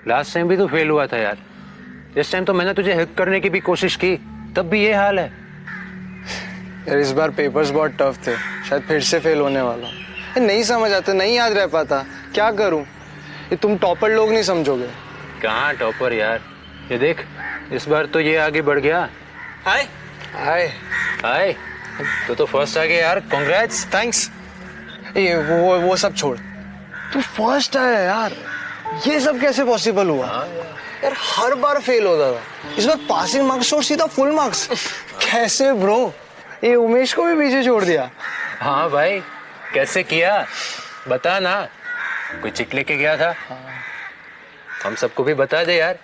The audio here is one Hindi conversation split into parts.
लास्ट टाइम भी तो फेल हुआ था यार। इस टाइम तो मैंने तुझे हेल्प करने की भी कोशिश की, तब भी ये हाल है। यार इस बार पेपर्स बहुत टफ थे, शायद फिर से फेल होने वाला हूँ। नहीं समझ आता, नहीं याद रह पाता, क्या करूँ? ये तुम टॉपर लोग नहीं समझोगे। कहाँ टॉपर यार, ये देख इस बार तो ये आगे बढ़ गया। हाय हाय हाय, तो फर्स्ट आ गया यार, कांग्रेट्स। थैंक्स। ये वो सब छोड़, तू फर्स्ट आया यार, ये सब कैसे पॉसिबल हुआ? यार हर बार फेल होता था, इस बार पासिंग मार्क्स और सीधा फुल मार्क्स। कैसे ब्रो? ये उमेश को भी पीछे छोड़ दिया। हाँ भाई, कैसे किया बता ना। कोई चिट लेके गया था? हम सबको भी बता दे यार,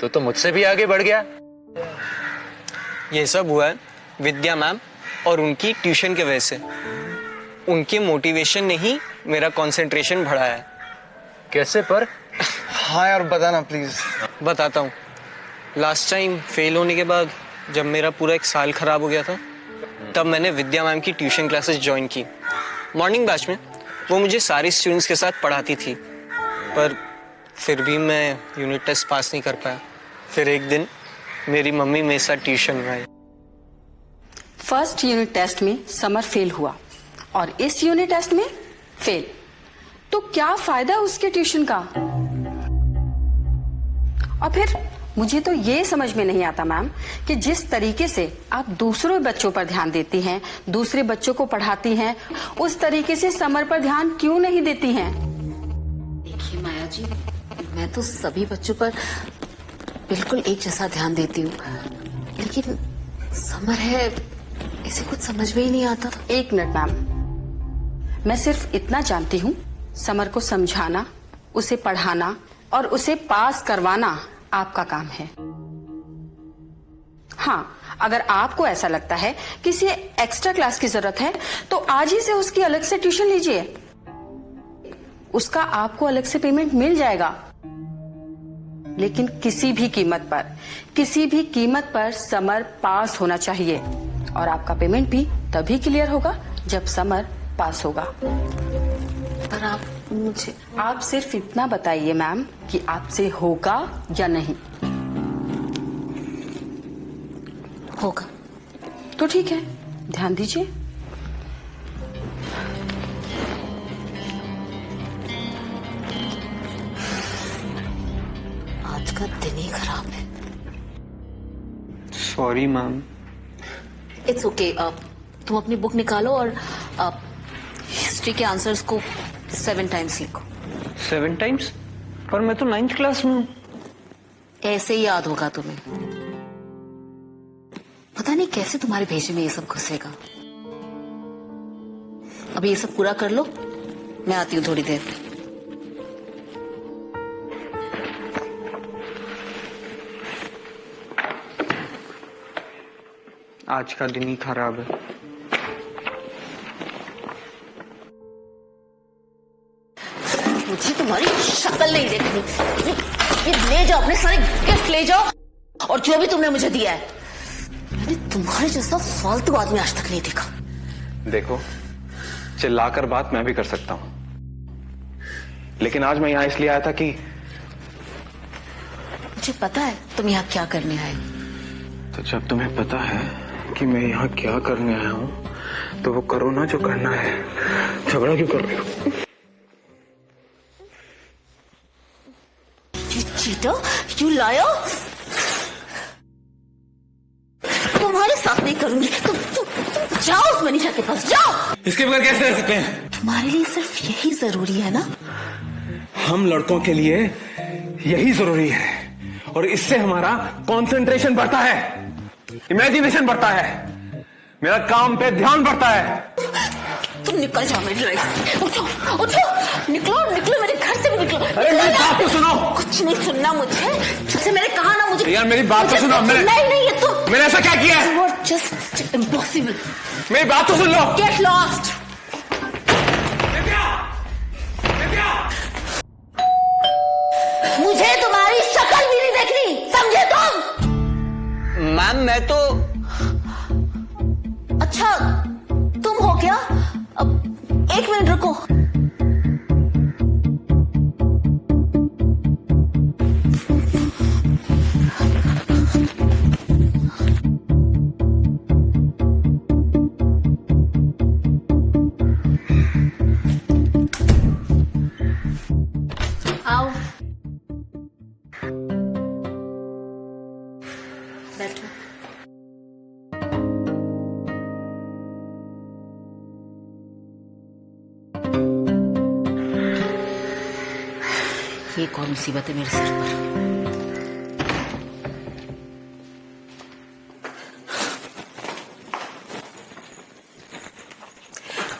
तो मुझसे भी आगे बढ़ गया। ये सब हुआ है विद्या मैम और उनकी ट्यूशन के वजह से। उनके मोटिवेशन ने ही मेरा कंसंट्रेशन बढ़ाया है। कैसे पर? हाँ यार बताना प्लीज। बताता हूँ। लास्ट टाइम फेल होने के बाद जब मेरा पूरा एक साल खराब हो गया था, तब मैंने विद्या मैम की ट्यूशन क्लासेस ज्वाइन की। मॉर्निंग बैच में वो मुझे सारे स्टूडेंट्स के साथ पढ़ाती थी, पर फिर भी मैं यूनिट टेस्ट पास नहीं कर पाया। फिर एक दिन मेरी मम्मी मेरे साथ ट्यूशन में आई। फर्स्ट यूनिट टेस्ट में समर फेल हुआ और इस यूनिट टेस्ट में फेल, तो क्या फायदा उसके ट्यूशन का? और फिर मुझे तो ये समझ में नहीं आता मैम कि जिस तरीके से आप दूसरों बच्चों पर ध्यान देती हैं, दूसरे बच्चों को पढ़ाती हैं, उस तरीके से समर पर ध्यान क्यों नहीं देती हैं? देखिए माया जी, मैं तो सभी बच्चों पर बिल्कुल एक जैसा ध्यान देती हूँ, लेकिन समर है, इसे कुछ समझ में ही नहीं आता। एक मिनट मैम, मैं सिर्फ इतना जानती हूँ, समर को समझाना, उसे पढ़ाना और उसे पास करवाना आपका काम है। हाँ, अगर आपको ऐसा लगता है कि इसे एक्स्ट्रा क्लास की जरूरत है, तो आज ही से उसकी अलग से ट्यूशन लीजिए। उसका आपको अलग से पेमेंट मिल जाएगा, लेकिन किसी भी कीमत पर समर पास होना चाहिए, और आपका पेमेंट भी तभी क्लियर होगा जब समर पास होगा। पर आप सिर्फ इतना बताइए मैम कि आपसे होगा या नहीं। होगा। तो ठीक है, ध्यान दीजिए। आज का दिन ही खराब है। Sorry ma'am. It's okay. तुम अपनी बुक निकालो और हिस्ट्री के आंसर्स को 7 टाइम्स लिखो। 7 टाइम्स? पर मैं तो 9th क्लास में हूँ। ऐसे ही याद होगा तुम्हें। पता नहीं कैसे तुम्हारे भेजे में ये सब घुसेगा। अभी ये सब पूरा कर लो, मैं आती हूँ थोड़ी देर। आज का दिन ही खराब है। मुझे तुम्हारी शक्ल नहीं देखनी। ये ले जाओ, अपने सारे गिफ्ट ले जाओ, और जो भी तुमने मुझे दिया है। मैंने तुम्हारे जैसा फालतू आदमी आज तक नहीं देखा। देखो, चिल्लाकर बात मैं भी कर सकता हूं, लेकिन आज मैं यहां इसलिए आया था कि मुझे पता है तुम यहाँ क्या करने आए। तो जब तुम्हें पता है कि मैं यहाँ क्या करने आया हूं, तो वो करो ना जो करना है। झगड़ा क्यों कर रही हो? You cheater, you liar! तुम्हारे साथ नहीं करूंगी। तुम जाओ उस मनीषा के पास, जाओ। इसके बगैर कैसे रह सकते हैं? तुम्हारे लिए सिर्फ यही जरूरी है ना? हम लड़कों के लिए यही जरूरी है, और इससे हमारा कंसंट्रेशन बढ़ता है, इमेजिनेशन बढ़ता है, मेरा काम पे ध्यान बढ़ता है। तुम निकल जाओ मेरी लाइफ से। उठो, उठो, निकलो, निकलो मेरे घर से भी निकलो। अरे मेरी बात तो सुनो। कुछ नहीं सुनना मुझे। जैसे मैंने कहा ना, मुझे यार मेरी बात तो सुनो। नहीं, ये तो मैंने ऐसा क्या किया है? You are just impossible. मेरी बात तो सुन लो। Get lost. मुझे तुम्हारी शक्ल भी नहीं देखनी, समझे तुम? मैम मैं तो अच्छा तुम हो क्या? अब 1 मिनट रुको। एक और मुसीबत है मेरे सिर पर।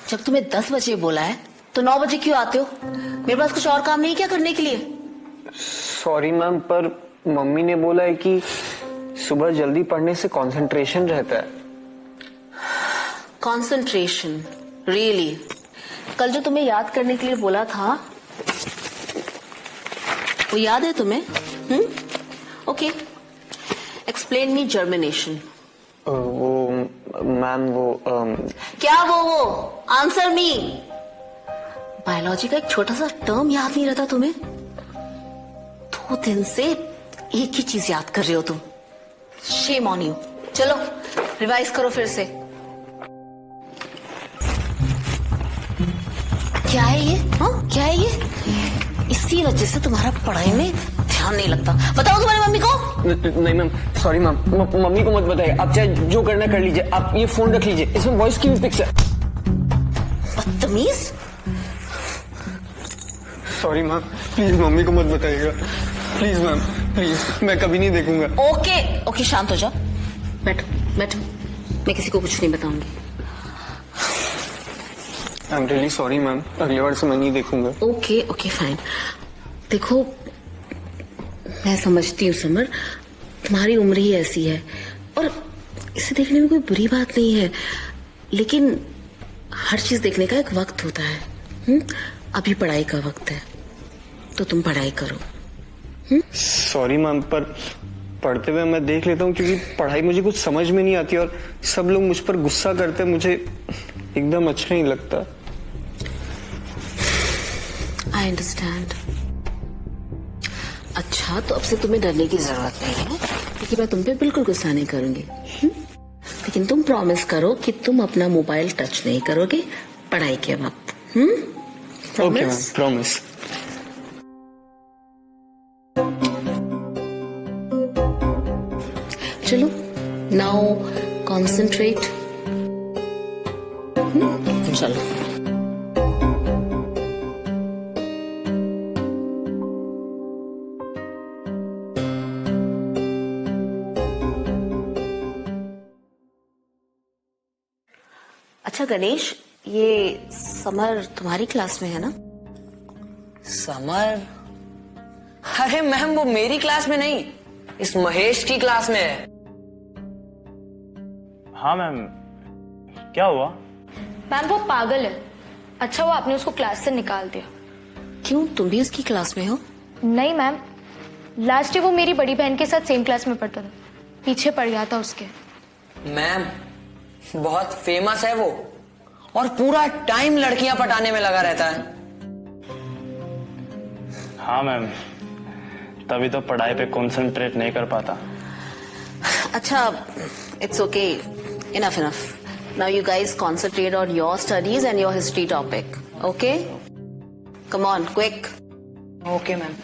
जब तुम्हें 10 बजे बोला है तो 9 बजे क्यों आते हो? मेरे पास कुछ और काम नहीं क्या करने के लिए? सॉरी मैम, पर मम्मी ने बोला है कि सुबह जल्दी पढ़ने से कंसंट्रेशन रहता है। कंसंट्रेशन? रियली? कल जो तुम्हें याद करने के लिए बोला था वो याद है तुम्हें? Okay, explain me germination. वो मैम क्या वो आंसर मी। बायोलॉजी का एक छोटा सा टर्म याद नहीं रहता तुम्हें? 2 दिन से एक ही चीज याद कर रहे हो तुम। Shame on you. चलो रिवाइज करो फिर से। क्या है ये? हाँ क्या है ये? इसी वजह से तुम्हारा पढ़ाई में ध्यान नहीं लगता। बताओ तुम्हारी मम्मी को। नहीं मैम, सॉरी मैम, मम्मी को मत बताइए। आप चाहे जो करना कर लीजिए, आप ये फोन रख लीजिए, इसमें वॉइस की भी पिक्चर। बदतमीज। सॉरी मैम, प्लीज मम्मी को मत बताइएगा, प्लीज मैम, प्लीज, मैं कभी नहीं देखूंगा। ओके ओके, शांत हो जाओ, बैठो बैठो, मैं किसी को कुछ नहीं बताऊंगी। I am really sorry ma'am, अगली बार से मैं नहीं देखूंगा। Okay okay fine. देखो मैं समझती हूँ समर, तुम्हारी उम्र ही ऐसी है और इसे देखने में कोई बुरी बात नहीं है, लेकिन हर चीज देखने का एक वक्त होता है। अभी पढ़ाई का वक्त है तो तुम पढ़ाई करो। सॉरी मैम, पर पढ़ते हुए मैं देख लेता हूँ, क्योंकि पढ़ाई मुझे कुछ समझ में नहीं आती और सब लोग मुझ पर गुस्सा करते हैं, मुझे एकदम अच्छा नहीं लगता। I understand. अच्छा तो अब से तुम्हें डरने की जरूरत नहीं है, क्योंकि मैं तुम पे बिल्कुल गुस्सा नहीं करूंगी। लेकिन तुम प्रॉमिस करो कि तुम अपना मोबाइल टच नहीं करोगे पढ़ाई के वक्त। Okay ma'am, promise. चलो नाउ कॉन्सेंट्रेट। चलो अच्छा गणेश, ये समर तुम्हारी क्लास में है ना? समर? अरे मैम, वो मेरी क्लास में नहीं, इस महेश की क्लास में है। हाँ मैम, क्या हुआ? मैम वो पागल है। अच्छा वो आपने उसको क्लास से निकाल दिया। क्यों, तुम भी उसकी क्लास में हो? नहीं मैम, लास्ट ईयर वो मेरी बड़ी बहन के साथ सेम क्लास में पढ़ता था, पीछे पड़ गया था उसके। मैम बहुत फेमस है वो, और पूरा टाइम लड़कियां पटाने में लगा रहता है। हाँ मैम, तभी तो पढ़ाई पे कंसंट्रेट नहीं कर पाता। अच्छा it's okay, enough enough. Now you guys concentrate on your studies and your history topic, okay? Come on, quick. Okay ma'am.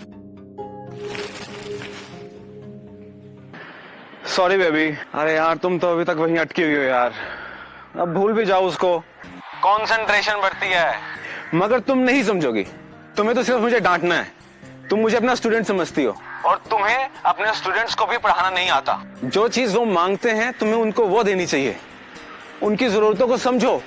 Sorry baby. अरे यार, तुम तो अभी तक वहीं अटकी हुई हो यार, अब भूल भी जाओ उसको। कंसंट्रेशन बढ़ती है, मगर तुम नहीं समझोगी। तुम्हें तो सिर्फ मुझे डांटना है। तुम मुझे अपना स्टूडेंट समझती हो और तुम्हें अपने स्टूडेंट्स को भी पढ़ाना नहीं आता। जो चीज वो मांगते हैं तुम्हें उनको वो देनी चाहिए, उनकी जरूरतों को समझो।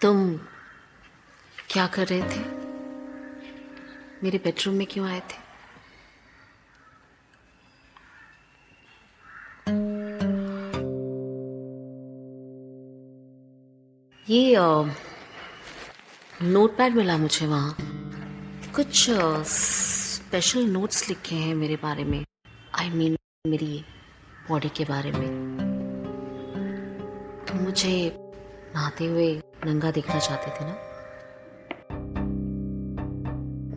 तुम क्या कर रहे थे? मेरे बेडरूम में क्यों आए थे? ये नोटपैड मिला मुझे वहां, कुछ स्पेशल नोट्स लिखे हैं मेरे बारे में। आई मीन मेरी बॉडी के बारे में। तुम मुझे नहाते हुए नंगा देखना चाहते थे ना?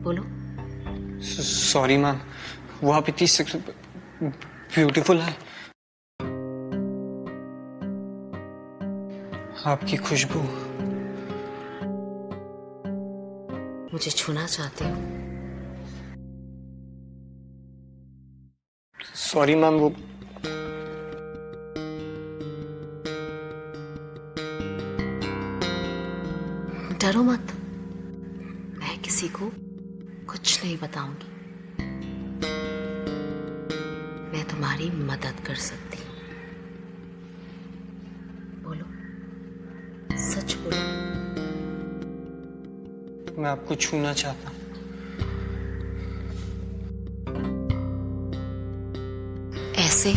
बोलो। सॉरी मैम, वो आप इतनी ब्यूटीफुल है। आपकी खुशबू। मुझे छूना चाहते हो? सॉरी मैम, वो डरो मत, मैं किसी को कुछ नहीं बताऊंगी। मैं तुम्हारी मदद कर सकती हूँ। बोलो, सच बोलो। मैं आपको छूना चाहता हूँ। ऐसे?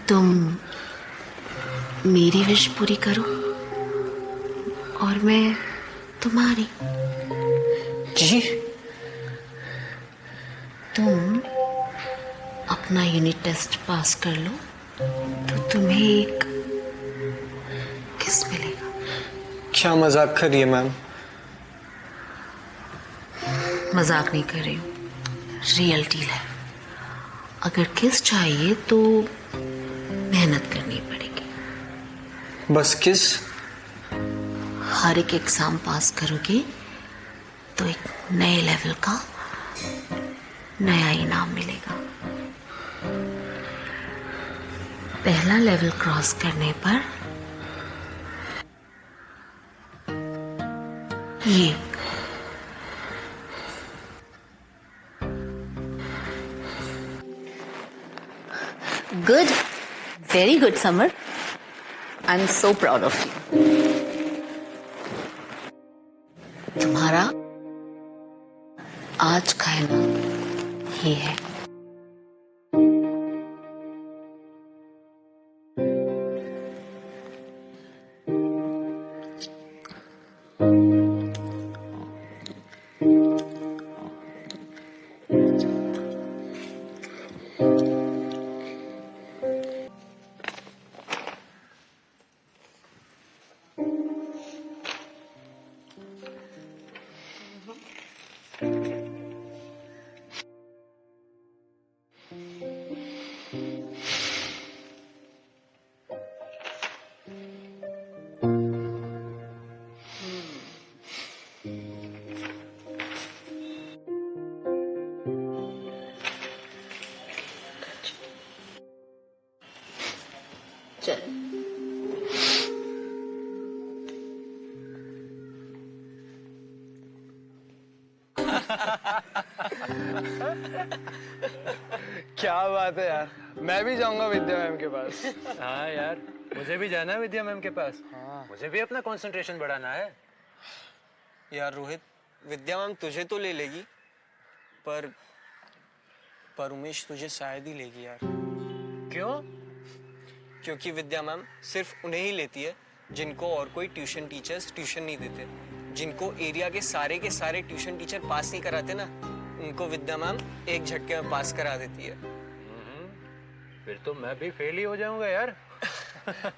तुम मेरी विश पूरी करो और मैं तुम्हारी। जी? तुम अपना यूनिट टेस्ट पास कर लो तो तुम्हें एक किस मिलेगा। क्या मजाक कर रही है मैम? मजाक नहीं कर रही हूँ, रियल डील है। अगर किस चाहिए तो मेहनत करनी पड़ेगी। बस किस? हर एक एग्जाम पास करोगे तो एक नए लेवल का नया इनाम मिलेगा। पहला लेवल क्रॉस करने पर ये good, very good summer. I am so proud of you. तुम्हारा आज का इनाम ये है। चल, क्या बात है यार, मैं भी जाऊंगा विद्या मैम के पास। हाँ यार, मुझे भी जाना है विद्या मैम के पास। मुझे भी अपना कंसंट्रेशन बढ़ाना है। यार रोहित, विद्या मैम तुझे तो ले लेगी, पर उमेश तुझे शायद ही लेगी यार। क्यों? क्योंकि विद्या मैम सिर्फ उन्हें ही लेती है जिनको और कोई ट्यूशन टीचर्स ट्यूशन नहीं देते। जिनको एरिया के सारे ट्यूशन टीचर पास नहीं कराते ना, उनको विद्या मैम एक झटके में पास करा देती है। फिर तो मैं भी फेल ही हो जाऊंगा यार।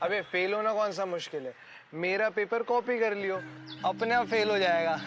अबे फेल होना कौन सा मुश्किल है, मेरा पेपर कॉपी कर लियो, अपने आप फेल हो जाएगा।